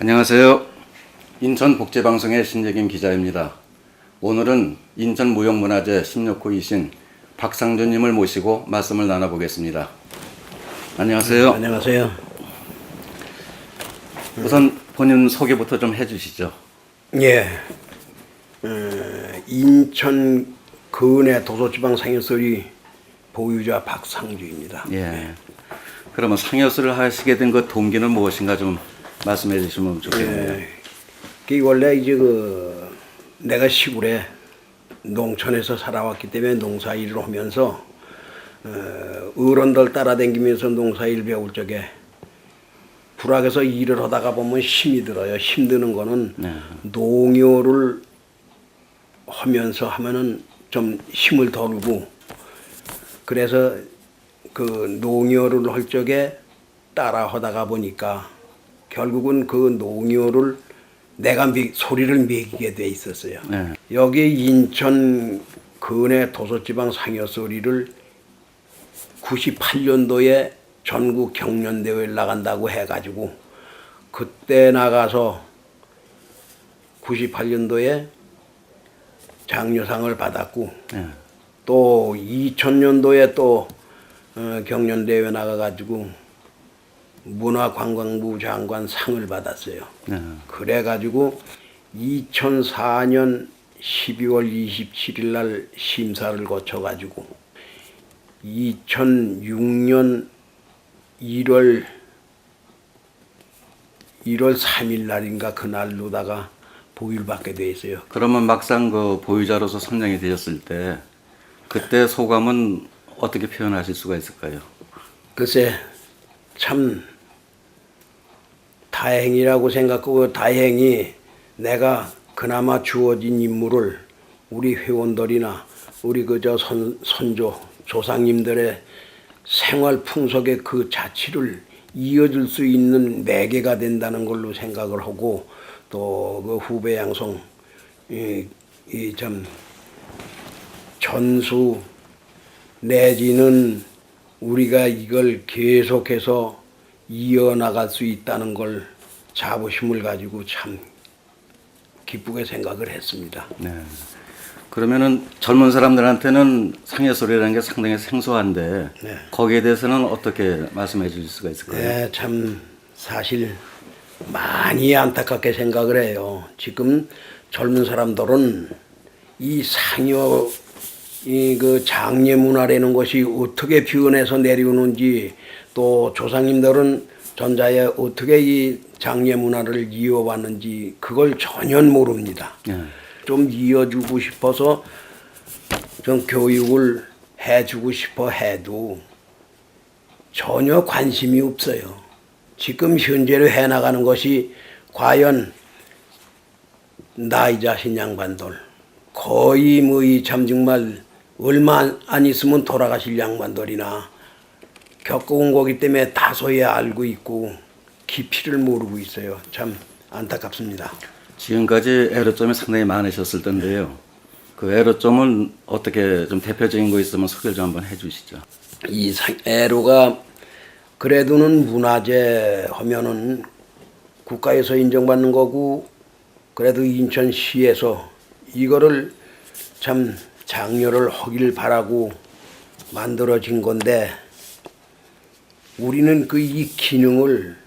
안녕하세요. 인천복제방송의 신재김 기자입니다. 오늘은 인천무형문화재 16호이신 박상준님을 모시고 말씀을 나눠보겠습니다. 안녕하세요. 안녕하세요. 우선 본인 소개부터 좀 해주시죠. 예, 인천 근해 도서지방 상여소리 보유자 박상주입니다. 예. 그러면 상여수를 하시게 된 그 동기는 무엇인가 좀 말씀해 주시면 좋겠네요. 예, 그 원래 이제 내가 시골에 농촌에서 살아왔기 때문에 농사일을 하면서 어른들 따라다니면서 농사일 배울 적에 불악에서 일을 하다가 보면 힘이 들어요. 힘드는 거는 농요를 하면서 하면은 좀 힘을 덜고, 그래서 그 농요를 할 적에 따라 하다가 보니까 결국은 그 농요를 내가 소리를 매기게 돼 있었어요. 여기 인천 근해 도서지방 상여소리를 98년도에 전국 경연대회를 나간다고 해가지고 그때 나가서 98년도에 장려상을 받았고, 또 2000년도에 또 경연대회 나가가지고 문화관광부 장관 상을 받았어요. 그래가지고 2004년 12월 27일 날 심사를 거쳐가지고 2006년 1월 3일 날인가 그날로다가 보유를 받게 돼 있어요. 그러면 막상 그 보유자로서 선정이 되셨을 때 그때 소감은 어떻게 표현하실 수가 있을까요? 글쎄, 참 다행이라고 생각하고, 다행히 내가 그나마 주어진 임무를 우리 회원들이나 우리 그저 선조 조상님들의 생활 풍속의 그 자취를 이어줄 수 있는 매개가 된다는 걸로 생각을 하고, 또 그 후배 양성 참 전수 내지는 우리가 이걸 계속해서 이어나갈 수 있다는 걸 자부심을 가지고 참 기쁘게 생각을 했습니다. 네. 그러면은 젊은 사람들한테는 상여소리라는 게 상당히 생소한데 거기에 대해서는 어떻게 말씀해 주실 수가 있을까요? 네, 참 사실 많이 안타깝게 생각을 해요. 지금 젊은 사람들은 이 상여 그 장례 문화라는 것이 어떻게 변해서 내려오는지, 또 조상님들은 전자에 어떻게 이 장례 문화를 이어왔는지 그걸 전혀 모릅니다. 좀 이어주고 싶어서 좀 교육을 해주고 싶어 해도 전혀 관심이 없어요. 지금 현재로 해나가는 것이 과연 나이 자신 양반들, 거의 뭐 이 참 정말 얼마 안 있으면 돌아가실 양반들이나 겪어온 거기 때문에 다소야 알고 있고 깊이를 모르고 있어요. 참 안타깝습니다. 지금까지 애로점이 상당히 많으셨을 텐데요. 그 애로점은 어떻게 좀 대표적인 거 있으면 소개를 좀 한번 해주시죠. 이 애로가 그래도는 문화재 하면은 국가에서 인정받는 거고, 그래도 인천시에서 이거를 참 장려를 하길 바라고 만들어진 건데, 우리는 그 이 기능을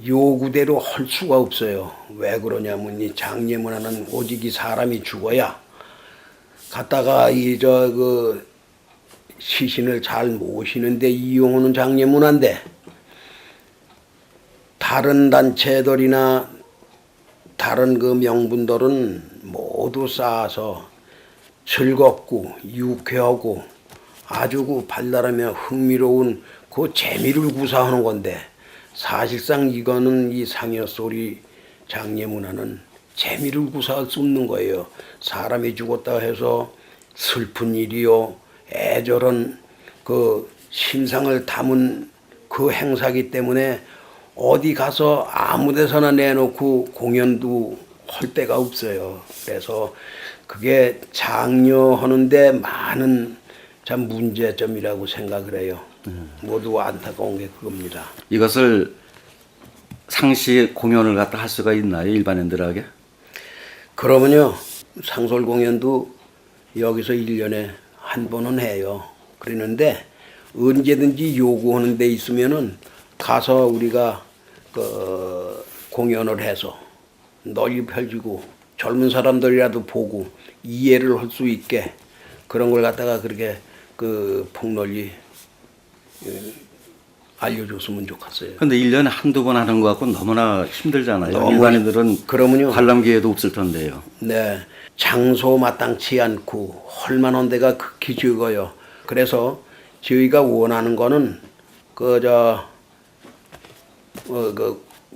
요구대로 할 수가 없어요. 왜 그러냐면 이 장례 문화는 오직 이 사람이 죽어야 갔다가 그 시신을 잘 모시는데 이용하는 장례 문화인데, 다른 단체들이나 다른 그 명분들은 모두 쌓아서 즐겁고 유쾌하고 아주 그 발랄하며 흥미로운 그 재미를 구사하는 건데, 사실상 이거는 이 상여소리 장례 문화는 재미를 구사할 수 없는 거예요. 사람이 죽었다 해서 슬픈 일이요, 애절한 그 심상을 담은 그 행사기 때문에 어디 가서 아무 데서나 내놓고 공연도 할 데가 없어요. 그래서 그게 장려하는데 많은 참 문제점이라고 생각을 해요. 모두 안타까운 게 그겁니다. 이것을 상시 공연을 갖다 할 수가 있나요, 일반인들에게? 그러면요, 상설 공연도 여기서 1년에 한 번은 해요. 그러는데 언제든지 요구하는 데 있으면은 가서 우리가 그 공연을 해서 널리 펼치고 젊은 사람들이라도 보고 이해를 할 수 있게 그런 걸 갖다가 그렇게 그 폭넓이 알려줬으면 좋겠어요. 근데 1년에 한두 번 하는 것 같고 너무나 힘들잖아요. 너무 일반인들은 그러면요. 관람 기회도 없을 텐데요. 네, 장소 마땅치 않고 헐만한 데가 극히 적어요. 그래서 저희가 원하는 거는 그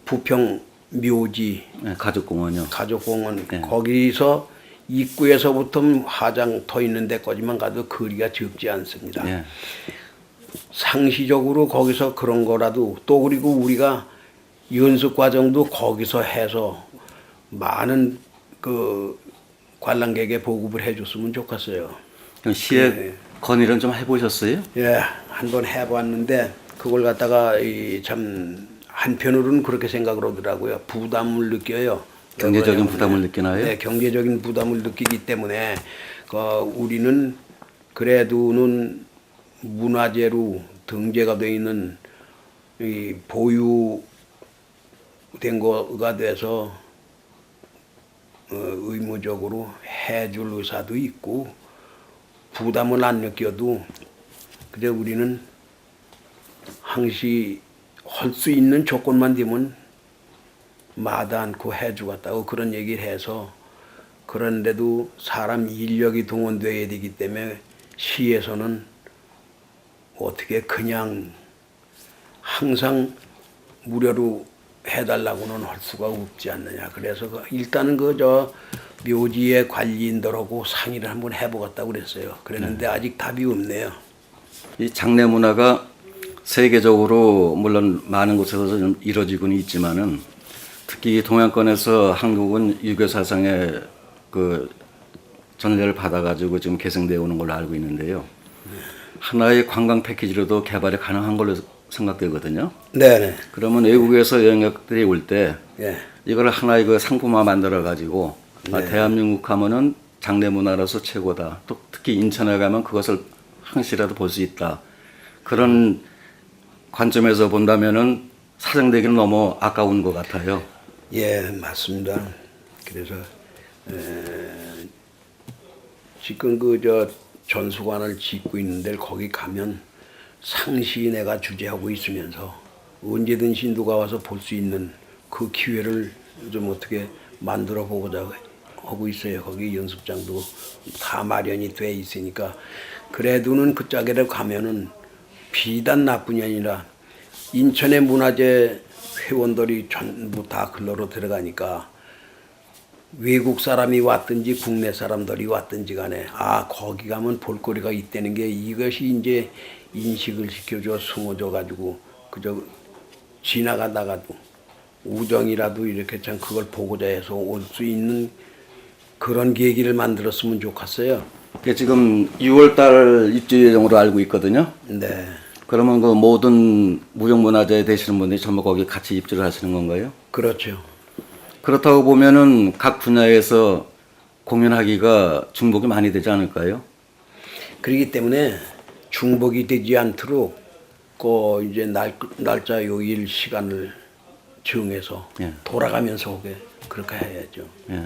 부평 묘지 네, 가족공원이요. 가족공원 네. 거기서 입구에서부터 화장 터 있는 데까지만 가도 거리가 적지 않습니다. 예. 상시적으로 거기서 그런 거라도 또 그리고 우리가 연습 과정도 거기서 해서 많은 그 관람객에 보급을 해줬으면 좋겠어요. 그럼 시에 네. 건의를 좀 해보셨어요? 예, 한번 해봤는데 그걸 갖다가 참 한편으로는 그렇게 생각을 하더라고요. 부담을 느껴요. 경제적인 왜냐하면, 부담을 느끼나요? 네, 경제적인 부담을 느끼기 때문에 우리는 그래도는 문화재로 등재가 되어 있는 이 보유된 거가 돼서 의무적으로 해줄 의사도 있고 부담을 안 느껴도 그저 우리는 항시 할 수 있는 조건만 되면 마다 않고 해주겠다고 그런 얘기를 해서 그런데도 사람 인력이 동원되어야 되기 때문에 시에서는 어떻게 그냥 항상 무료로 해달라고는 할 수가 없지 않느냐. 그래서 일단은 묘지의 관리인들하고 상의를 한번 해보겠다고 그랬어요. 그랬는데 아직 답이 없네요. 이 장례 문화가 세계적으로 물론 많은 곳에서 좀 이루어지고는 있지만은 특히 동양권에서 한국은 유교 사상의 그 전례를 받아가지고 지금 개성되어 오는 걸로 알고 있는데요. 하나의 관광 패키지로도 개발이 가능한 걸로 생각되거든요. 네네. 그러면 외국에서 여행객들이 올 때 예. 이걸 하나의 그 상품화 만들어 가지고 네. 대한민국 하면은 장례 문화로서 최고다. 또 특히 인천에 가면 그것을 항시라도 볼 수 있다. 그런 관점에서 본다면은 사장되기는 너무 아까운 것 같아요. 예, 맞습니다. 그래서 지금 전수관을 짓고 있는 데를 거기 가면 상시 내가 주재하고 있으면서 언제든지 누가 와서 볼 수 있는 그 기회를 좀 어떻게 만들어 보고자 하고 있어요. 거기 연습장도 다 마련이 돼 있으니까 그래도는 그 짝에를 가면은 비단 나뿐이 아니라 인천의 문화재 회원들이 전부 다 글로로 들어가니까 외국 사람이 왔든지 국내 사람들이 왔든지 간에 거기 가면 볼거리가 있다는 게 이것이 이제 인식을 시켜줘 숨어져 가지고 그저 지나가다가도 우정이라도 이렇게 참 그걸 보고자 해서 올 수 있는 그런 계기를 만들었으면 좋겠어요. 지금 6월달 입주 예정으로 알고 있거든요. 네. 그러면 그 모든 무형문화재 되시는 분들이 전부 거기 같이 입주를 하시는 건가요? 그렇죠. 그렇다고 보면은 각 분야에서 공연하기가 중복이 많이 되지 않을까요? 그렇기 때문에 중복이 되지 않도록 이제 날짜 요일 시간을 정해서 예. 돌아가면서 오게 그렇게 해야죠. 예.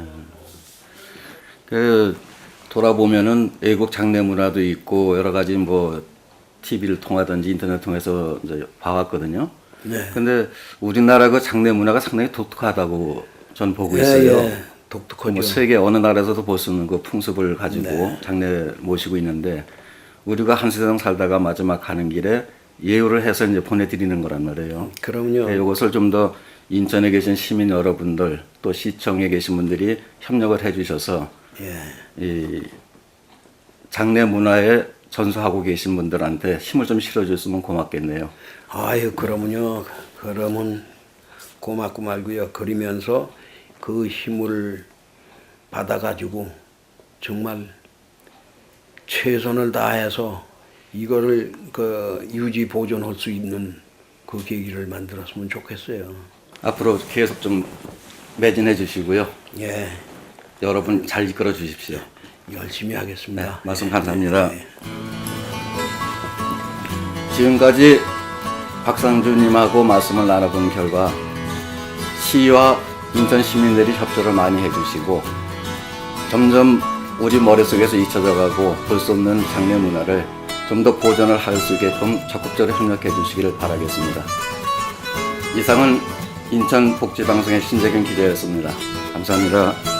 그 돌아보면은 외국 장례 문화도 있고 여러 가지 뭐 TV를 통하든지 인터넷 통해서 이제 봐왔거든요. 네. 근데 우리나라 그 장례 문화가 상당히 독특하다고 전 보고 예, 있어요. 예. 독특하죠. 뭐 세계 어느 나라에서도 볼 수 없는 그 풍습을 가지고 네. 장례 모시고 있는데 우리가 한 세상 살다가 마지막 가는 길에 예우를 해서 이제 보내드리는 거란 말이에요. 그럼요. 이것을 좀 더 인천에 계신 시민 여러분들 또 시청에 계신 분들이 협력을 해주셔서 예. 이 장례 문화에 전수하고 계신 분들한테 힘을 좀 실어줬으면 고맙겠네요. 아유, 그러면 고맙고 말고요. 그러면서 그 힘을 받아가지고 정말 최선을 다해서 이거를 유지 보존할 수 있는 그 계기를 만들었으면 좋겠어요. 앞으로 계속 좀 매진해 주시고요. 예, 여러분 잘 이끌어 주십시오. 열심히 하겠습니다. 네, 말씀 감사합니다. 예. 지금까지 박상주님하고 말씀을 나눠본 결과 시와 인천 시민들이 협조를 많이 해주시고 점점 우리 머릿속에서 잊혀져 가고 볼 수 없는 장례 문화를 좀 더 보존을 할 수 있게끔 적극적으로 협력해 주시기를 바라겠습니다. 이상은 인천복지방송의 신재균 기자였습니다. 감사합니다.